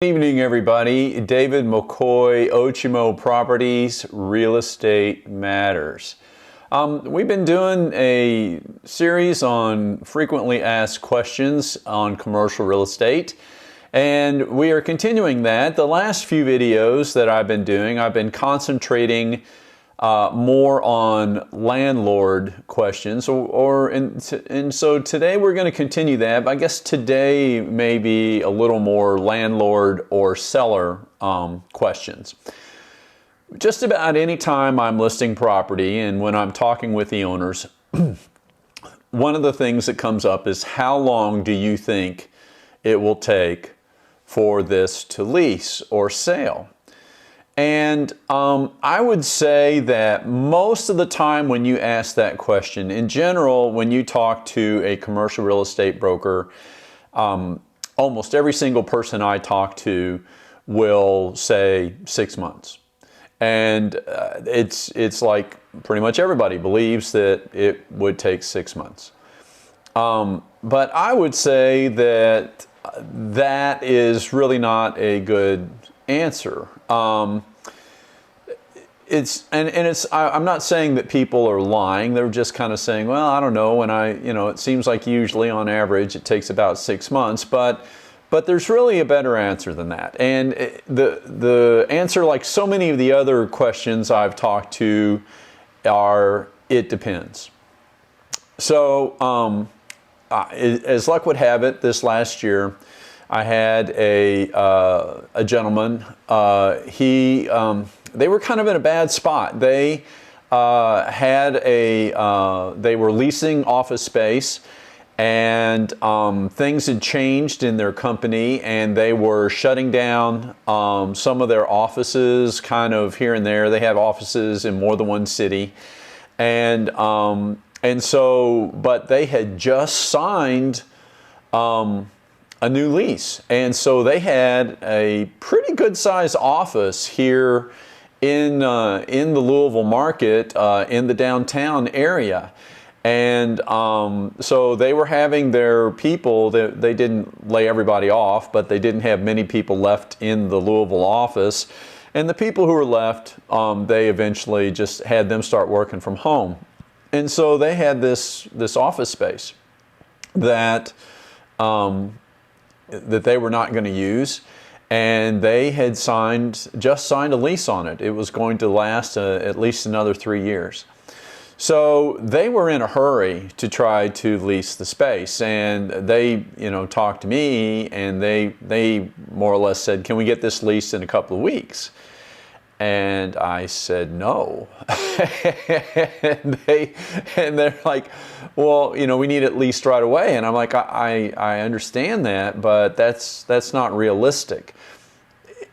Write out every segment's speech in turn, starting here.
Good evening, everybody. David McCoy, Ochimo Properties, Real Estate Matters. We've been doing a series on frequently asked questions on commercial real estate, and we are continuing that. The last few videos that I've been doing, I've been concentrating more on landlord questions, and so today we're going to continue that. But I guess today may be a little more landlord or seller questions. Just about any time I'm listing property and when I'm talking with the owners, one of the things that comes up is how long do you think it will take for this to lease or sale? And I would say that most of the time when you ask that question, in general, when you talk to a commercial real estate broker, almost every single person I talk to will say 6 months. And it's like pretty much everybody believes that it would take 6 months. But I would say that that is really not a good answer. I'm not saying that people are lying. They're just kind of saying, well, I don't know. It seems like usually on average it takes about 6 months, but there's really a better answer than that. And the answer, like so many of the other questions I've talked to, are it depends. So as luck would have it, this last year, I had a gentleman. They were kind of in a bad spot. They they were leasing office space, and things had changed in their company, and they were shutting down some of their offices, kind of here and there. They have offices in more than one city, but they had just signed a new lease, and so they had a pretty good sized office here in the Louisville market, in the downtown area. And so they were having their people, they didn't lay everybody off, but they didn't have many people left in the Louisville office. And the people who were left, they eventually just had them start working from home. And so they had this office space that they were not going to use, and they had just signed a lease on it. It was going to last at least another 3 years. So they were in a hurry to try to lease the space, and they talked to me, and they more or less said, can we get this leased in a couple of weeks? And I said no. and they're like, well, we need it leased right away. And I'm like, I understand that, but that's not realistic.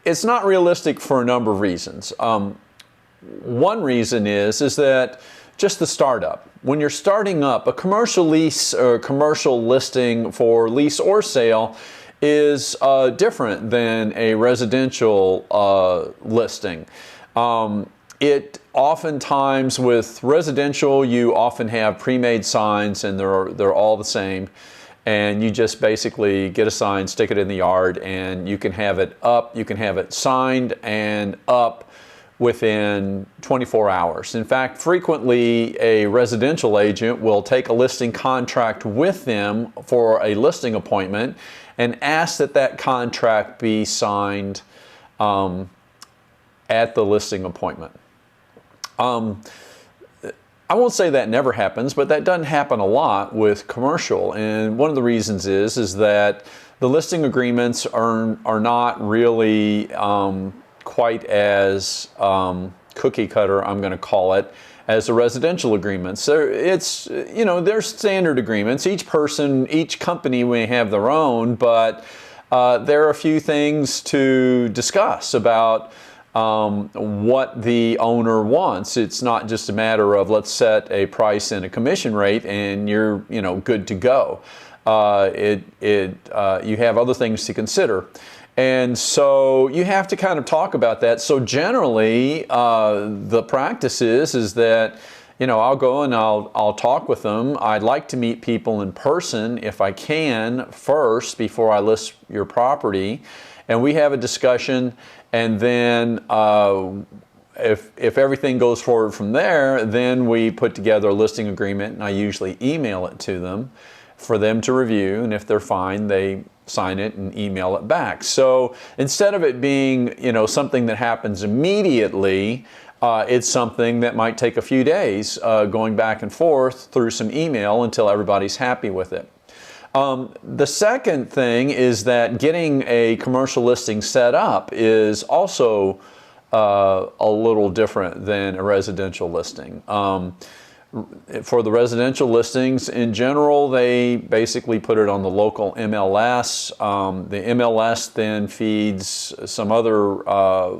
It's not realistic for a number of reasons. One reason is that just the startup. When you're starting up, a commercial lease or commercial listing for lease or sale is different than a residential listing. It oftentimes, with residential, you often have pre-made signs, and they're all the same, and you just basically get a sign, stick it in the yard, and you can have it up, you can have it signed and up within 24 hours. In fact, frequently a residential agent will take a listing contract with them for a listing appointment and ask that contract be signed at the listing appointment. I won't say that never happens, but that doesn't happen a lot with commercial. And one of the reasons is that the listing agreements are not really quite as cookie cutter, I'm going to call it, as the residential agreements. So it's, there's standard agreements. Each company may have their own, but there are a few things to discuss about what the owner wants. It's not just a matter of let's set a price and a commission rate and you're good to go. You have other things to consider. And so you have to kind of talk about that. So generally, the practice is that I'll go and I'll talk with them. I'd like to meet people in person if I can first before I list your property. and we have a discussion, and then if everything goes forward from there, then we put together a listing agreement, and I usually email it to them for them to review, and if they're fine, they sign it and email it back. So instead of it being, something that happens immediately, it's something that might take a few days, going back and forth through some email until everybody's happy with it. The second thing is that getting a commercial listing set up is also a little different than a residential listing. For the residential listings, in general, they basically put it on the local MLS. The MLS then feeds some other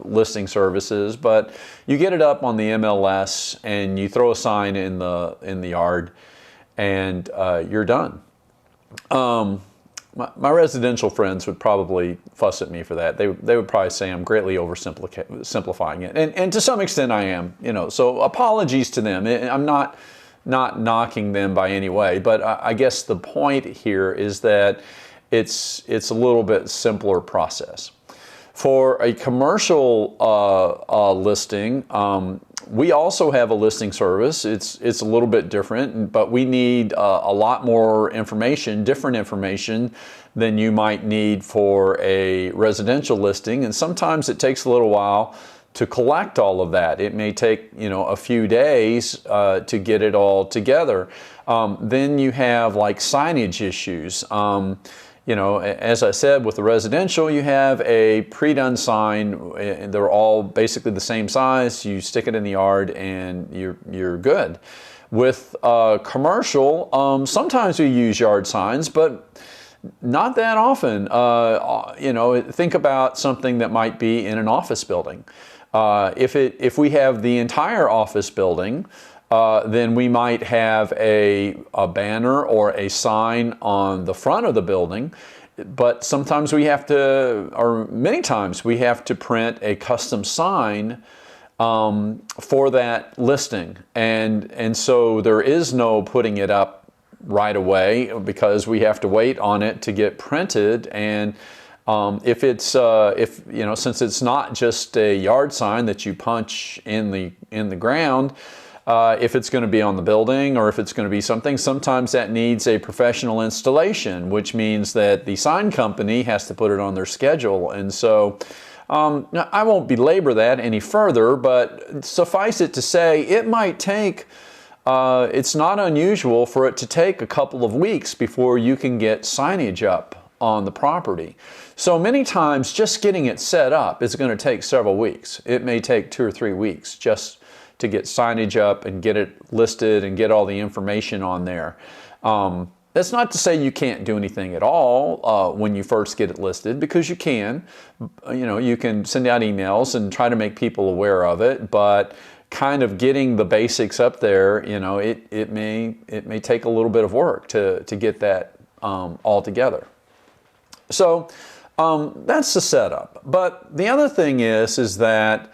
listing services, but you get it up on the MLS and you throw a sign in the yard, and you're done. My residential friends would probably fuss at me for that. They would probably say I'm greatly oversimplifying it, and to some extent I am. So apologies to them. I'm not knocking them by any way, but I guess the point here is that it's a little bit simpler process. For a commercial listing, we also have a listing service. It's a little bit different, but we need a lot more information, different information than you might need for a residential listing, and sometimes it takes a little while to collect all of that. It may take a few days to get it all together. Then you have like signage issues. As I said, with the residential, you have a pre-done sign. They're all basically the same size. You stick it in the yard and you're good. With commercial, sometimes we use yard signs, but not that often. Think about something that might be in an office building. If we have the entire office building, then we might have a banner or a sign on the front of the building, but sometimes we have to, or many times we have to print a custom sign for that listing, and so there is no putting it up right away because we have to wait on it to get printed. And since it's not just a yard sign that you punch in the ground, if it's going to be on the building or if it's going to be something, sometimes that needs a professional installation, which means that the sign company has to put it on their schedule. And so I won't belabor that any further, but suffice it to say, it might take, it's not unusual for it to take a couple of weeks before you can get signage up on the property. So many times just getting it set up is going to take several weeks. It may take 2 or 3 weeks just to get signage up and get it listed and get all the information on there. That's not to say you can't do anything at all when you first get it listed, because you can. You can send out emails and try to make people aware of it, but kind of getting the basics up there, it may take a little bit of work to get that all together. So that's the setup. But the other thing is that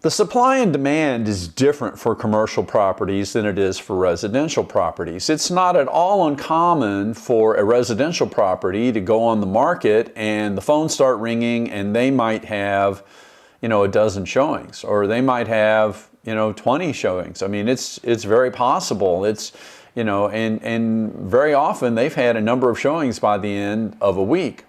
the supply and demand is different for commercial properties than it is for residential properties. It's not at all uncommon for a residential property to go on the market and the phones start ringing and they might have, a dozen showings, or they might have, 20 showings. I mean, it's very possible. It's, and very often they've had a number of showings by the end of a week.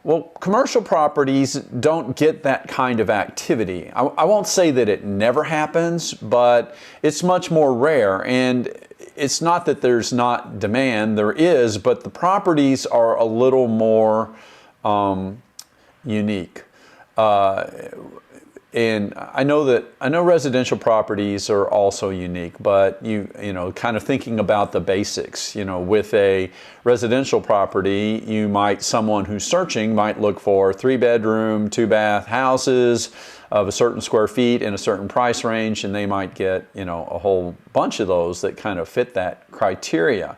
Well, commercial properties don't get that kind of activity. I won't say that it never happens, but it's much more rare. And it's not that there's not demand, there is, but the properties are a little more unique. And I know residential properties are also unique, but kind of thinking about the basics, with a residential property, someone who's searching might look for 3-bedroom, 2-bath houses of a certain square feet in a certain price range, and they might get, a whole bunch of those that kind of fit that criteria.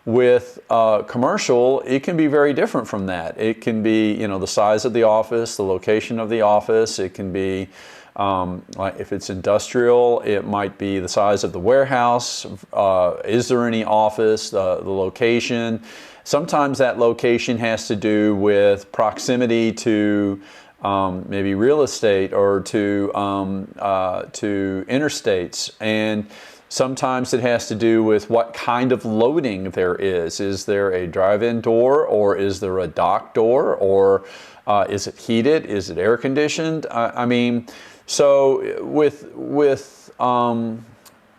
With commercial, it can be very different from that. It can be, the size of the office, the location of the office. It can be, like if it's industrial, it might be the size of the warehouse. Is there any office, the location? Sometimes that location has to do with proximity to maybe real estate or to interstates, and sometimes it has to do with what kind of loading there is. Is there a drive-in door, or is there a dock door, or is it heated? Is it air conditioned? I mean, so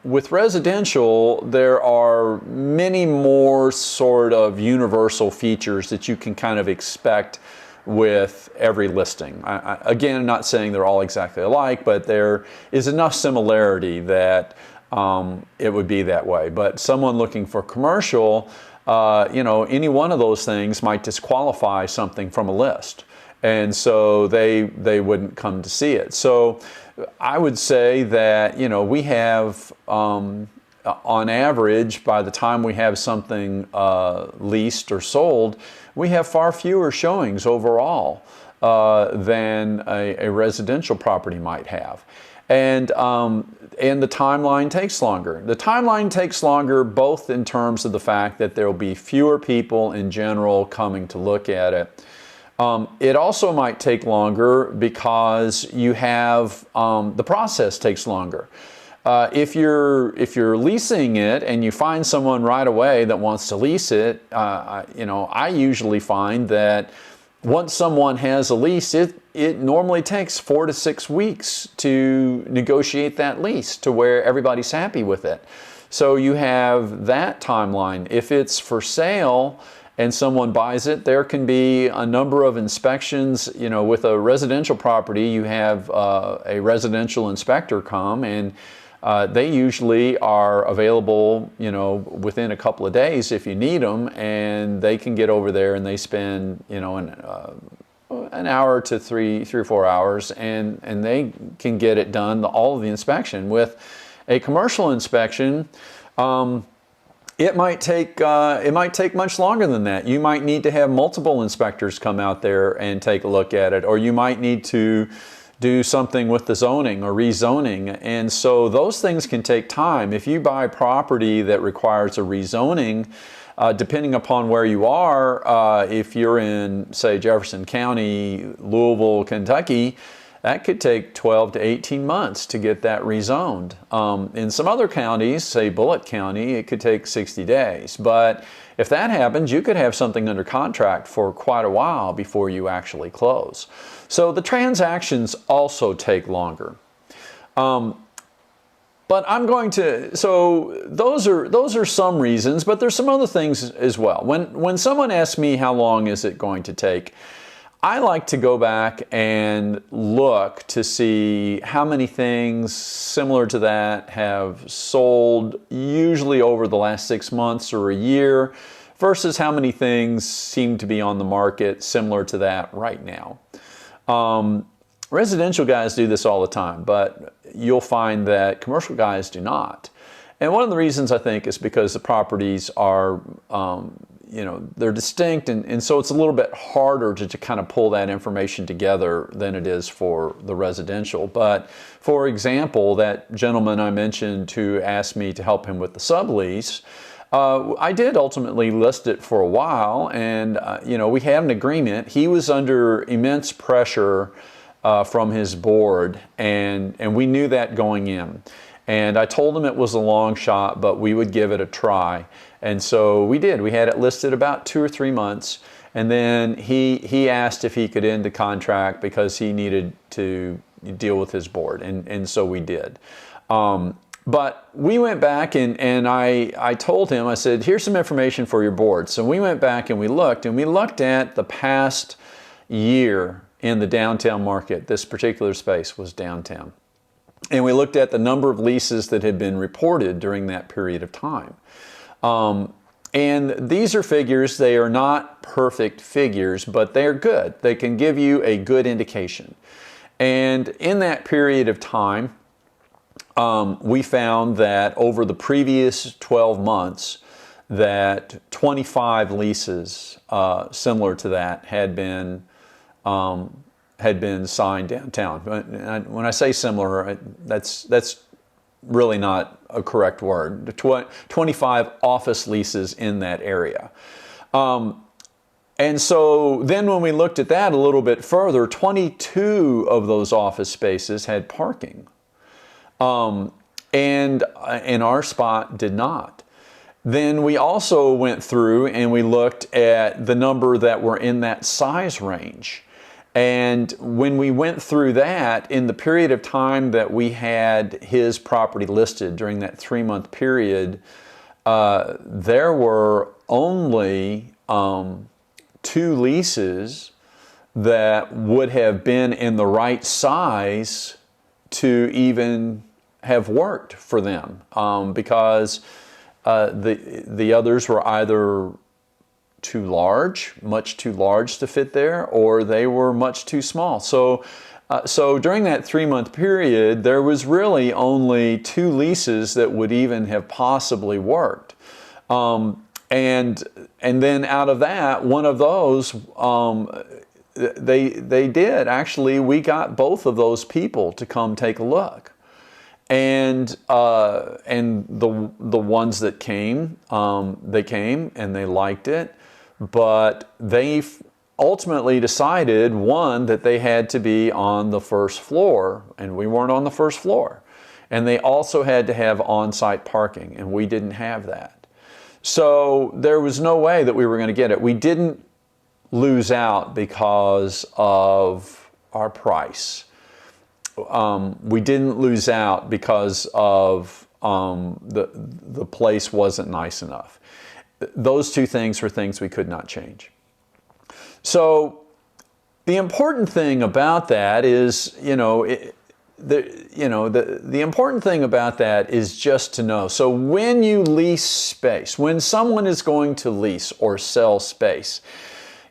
with residential, there are many more sort of universal features that you can kind of expect with every listing. Again, I'm not saying they're all exactly alike, but there is enough similarity that it would be that way. But someone looking for commercial, any one of those things might disqualify something from a list, and so they wouldn't come to see it. So I would say that we have on average, by the time we have something leased or sold, we have far fewer showings overall than a residential property might have. And the timeline takes longer. The timeline takes longer both in terms of the fact that there will be fewer people in general coming to look at it. It also might take longer because you have the process takes longer. If you're leasing it and you find someone right away that wants to lease it, I usually find that once someone has a lease, it normally takes 4 to 6 weeks to negotiate that lease to where everybody's happy with it. So you have that timeline. If it's for sale and someone buys it, there can be a number of inspections. With a residential property, you have a residential inspector come, and they usually are available, within a couple of days if you need them, and they can get over there and they spend, an hour to three or 4 hours, and they can get it done, all of the inspection. With a commercial inspection, it might take much longer than that. You might need to have multiple inspectors come out there and take a look at it, or you might need to do something with the zoning or rezoning. And so those things can take time. If you buy property that requires a rezoning, depending upon where you are, if you're in, say, Jefferson County, Louisville, Kentucky, that could take 12 to 18 months to get that rezoned. In some other counties, say Bullitt County, it could take 60 days. But if that happens, you could have something under contract for quite a while before you actually close. So the transactions also take longer. But so those are some reasons, but there's some other things as well. When someone asks me how long is it going to take, I like to go back and look to see how many things similar to that have sold, usually over the last 6 months or a year, versus how many things seem to be on the market similar to that right now. Residential guys do this all the time, but you'll find that commercial guys do not. And one of the reasons, I think, is because the properties are they're distinct, and so it's a little bit harder to kind of pull that information together than it is for the residential. But for example, that gentleman I mentioned who asked me to help him with the sublease, I did ultimately list it for a while, and we had an agreement. He was under immense pressure from his board, and we knew that going in. And I told him it was a long shot, but we would give it a try. And so we did. We had it listed about 2 or 3 months. And then he asked if he could end the contract because he needed to deal with his board. And so we did. But we went back and I told him, I said, here's some information for your board. So we went back and we looked at the past year in the downtown market. This particular space was downtown. And we looked at the number of leases that had been reported during that period of time. And these are figures, they are not perfect figures, but they're good. They can give you a good indication. And in that period of time, we found that over the previous 12 months, that 25 leases similar to that had been signed downtown. When I say similar, that's really not a correct word. 25 office leases in that area. And so then when we looked at that a little bit further, 22 of those office spaces had parking. And our spot did not. Then we also went through and we looked at the number that were in that size range. And when we went through that, in the period of time that we had his property listed during that 3-month period, there were only 2 leases that would have been in the right size to even have worked for them, because the others were either too large, much too large to fit there, or they were much too small. So during that 3-month period, there was really only 2 leases that would even have possibly worked. And then out of that, one of those, they did. Actually, we got both of those people to come take a look. And the ones that came, they came and they liked it, but they ultimately decided, one, that they had to be on the first floor, and we weren't on the first floor. And they also had to have on-site parking, and we didn't have that. So there was no way that we were going to get it. We didn't lose out because of our price. We didn't lose out because of the place wasn't nice enough. Those 2 things were things we could not change. So the important thing about that is, the important thing about that is just to know. So when you lease space, when someone is going to lease or sell space,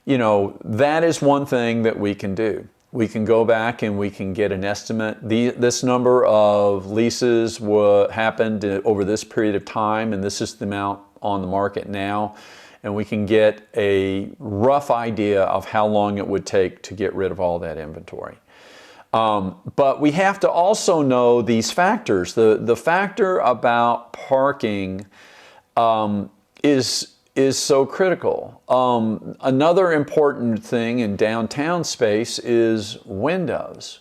that is one thing that we can do. We can go back and we can get an estimate. This number of leases happened over this period of time, and this is the amount on the market now. And we can get a rough idea of how long it would take to get rid of all that inventory. But we have to also know these factors. The factor about parking is so critical. Another important thing in downtown space is windows.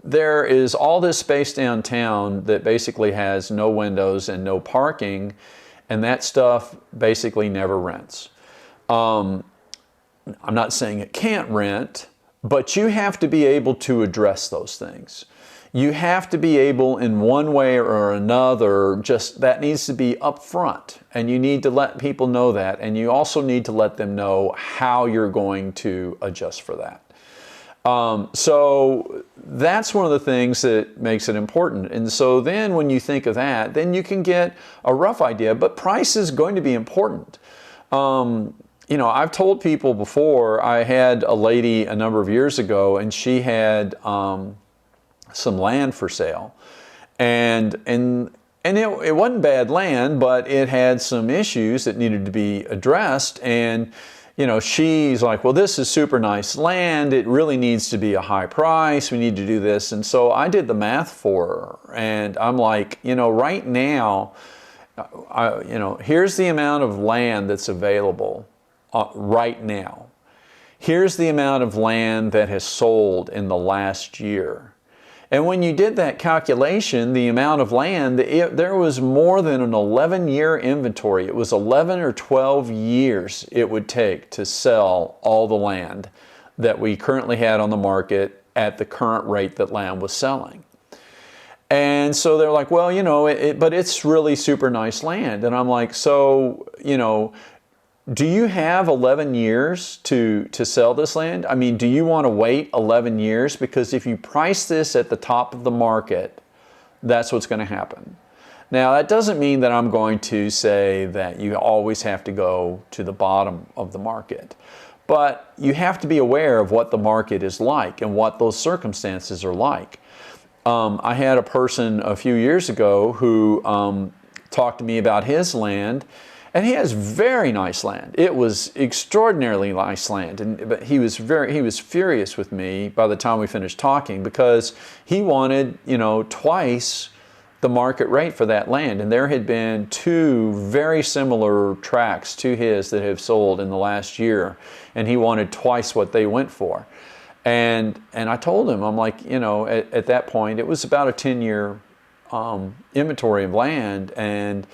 There is all this space downtown that basically has no windows and no parking, and that stuff basically never rents. I'm not saying it can't rent, but you have to be able to address those things. You have to be able, in one way or another, that needs to be upfront, and you need to let people know that, and you also need to let them know how you're going to adjust for that. So that's one of the things that makes it important. And so then when you think of that, then you can get a rough idea, but price is going to be important. I've told people before, I had a lady a number of years ago, and she had some land for sale, and it wasn't bad land, but it had some issues that needed to be addressed. And she's like, well, this is super nice land. It really needs to be a high price. We need to do this. And so I did the math for her, and I'm like, right now, here's the amount of land that's available right now. Here's the amount of land that has sold in the last year. And when you did that calculation, the amount of land, there was more than an 11-year inventory. It was 11 or 12 years it would take to sell all the land that we currently had on the market at the current rate that land was selling. And so they're like, well, but it's really super nice land. And I'm like, so, do you have 11 years to sell this land? I mean, do you want to wait 11 years? Because if you price this at the top of the market, that's what's going to happen. Now, that doesn't mean that I'm going to say that you always have to go to the bottom of the market. But you have to be aware of what the market is like and what those circumstances are like. I had a person a few years ago who talked to me about his land. And he has very nice land. It was extraordinarily nice land, but he was furious with me by the time we finished talking, because he wanted, twice the market rate for that land. And there had been 2 very similar tracts to his that have sold in the last year, and he wanted twice what they went for. And I told him, I'm like, you know, at that point, it was about a 10-year inventory of land, and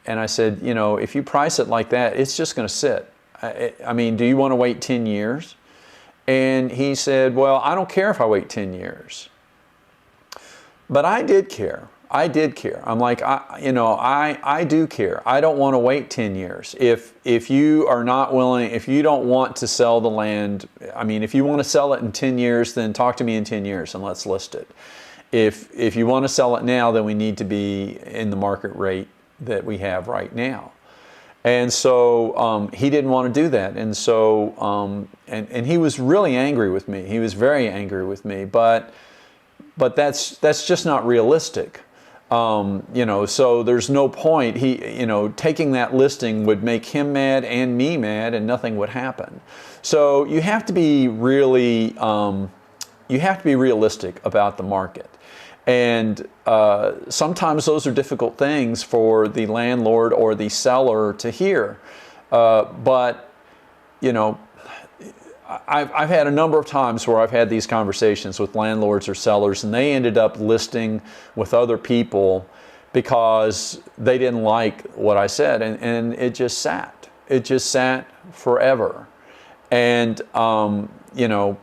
I said, you know, if you price it like that, it's just going to sit. I mean, do you want to wait 10 years? And he said, well, I don't care if I wait 10 years. But I did care. I did care. I'm like, I do care. I don't want to wait 10 years. If you are not willing, if you don't want to sell the land, I mean, if you want to sell it in 10 years, then talk to me in 10 years and let's list it. If you want to sell it now, then we need to be in the market rate that we have right now. And so he didn't want to do that. And so, and he was really angry with me. He was very angry with me, but that's just not realistic. You know, so there's no point. You know, taking that listing would make him mad and me mad, and nothing would happen. So you have to be really, you have to be realistic about the market. And sometimes those are difficult things for the landlord or the seller to hear. But, you know, I've had a number of times where I've had these conversations with landlords or sellers, and they ended up listing with other people because they didn't like what I said, and it just sat. It just sat forever. And, you know,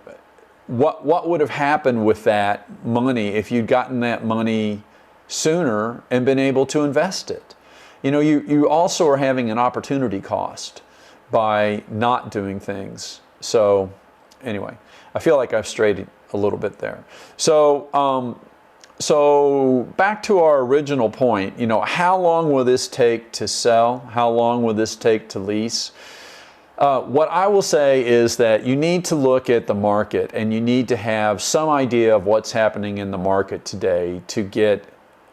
what would have happened with that money if you'd gotten that money sooner and been able to invest it? You know, you also are having an opportunity cost by not doing things. So anyway, I feel like I've strayed a little bit there. So, so back to our original point, you know, how long will this take to sell? How long will this take to lease? What I will say is that you need to look at the market, and you need to have some idea of what's happening in the market today to get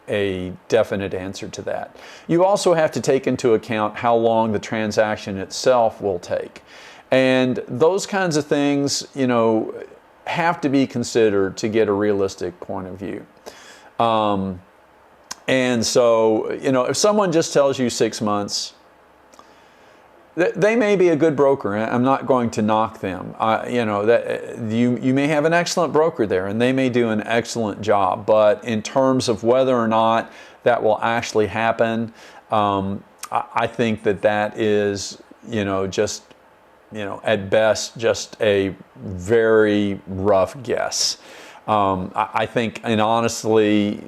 a definite answer to that. You also have to take into account how long the transaction itself will take. And those kinds of things, you know, have to be considered to get a realistic point of view. And so, you know, if someone just tells you 6 months, they may be a good broker. I'm not going to knock them. You know, that you may have an excellent broker there, and they may do an excellent job. But in terms of whether or not that will actually happen, I think that is, you know, just, you know, at best, just a very rough guess. I think, and honestly,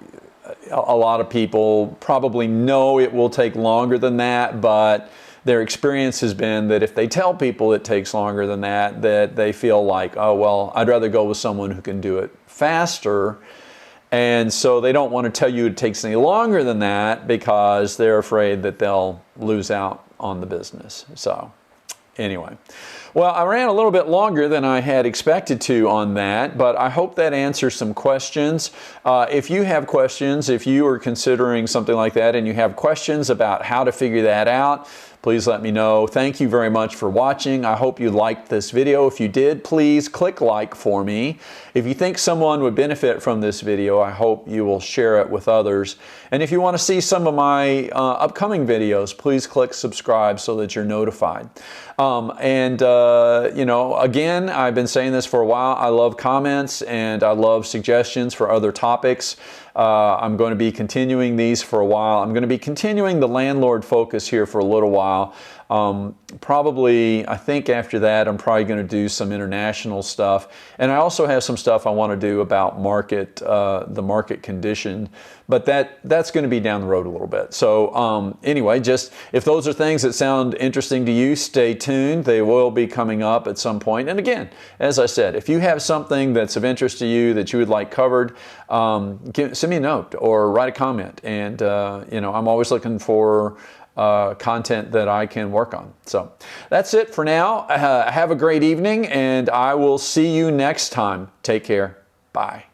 a lot of people probably know it will take longer than that, but their experience has been that if they tell people it takes longer than that, that they feel like, oh, well, I'd rather go with someone who can do it faster. And so they don't want to tell you it takes any longer than that because they're afraid that they'll lose out on the business. So anyway, well, I ran a little bit longer than I had expected to on that, but I hope that answers some questions. If you have questions, if you are considering something like that and you have questions about how to figure that out, please let me know. Thank you very much for watching. I hope you liked this video. If you did, please click like for me. If you think someone would benefit from this video, I hope you will share it with others. And if you want to see some of my upcoming videos, please click subscribe so that you're notified. You know, again, I've been saying this for a while. I love comments and I love suggestions for other topics. I'm going to be continuing these for a while. I'm going to be continuing the landlord focus here for a little while. Probably, I think after that, I'm probably going to do some international stuff. And I also have some stuff I want to do about market, the market condition. But that's going to be down the road a little bit. So anyway, just if those are things that sound interesting to you, stay tuned. They will be coming up at some point. And again, as I said, if you have something that's of interest to you that you would like covered, send me a note or write a comment. And you know, I'm always looking for content that I can work on. So that's it for now. Have a great evening, and I will see you next time. Take care. Bye.